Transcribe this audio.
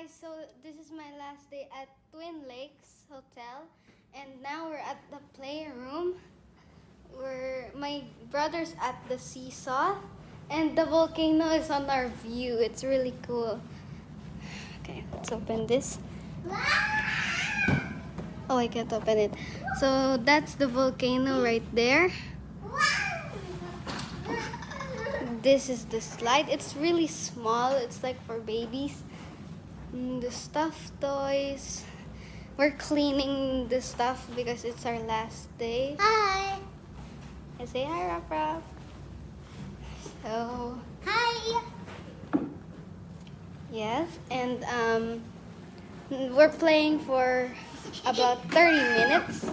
guys, so this is my last day at Twin Lakes Hotel, and now we're at the playroom. My brother's at the seesaw, and the volcano is on our view. It's really cool. Okay, let's open this. Oh, I can't open it. So that's the volcano right there. This is the slide. It's really small. It's like for babies. The stuffed toys. We're cleaning the stuff because it's our last day. Hi. I say hi, Rap Rap. So, Hi. yes, and we're playing for about 30 minutes.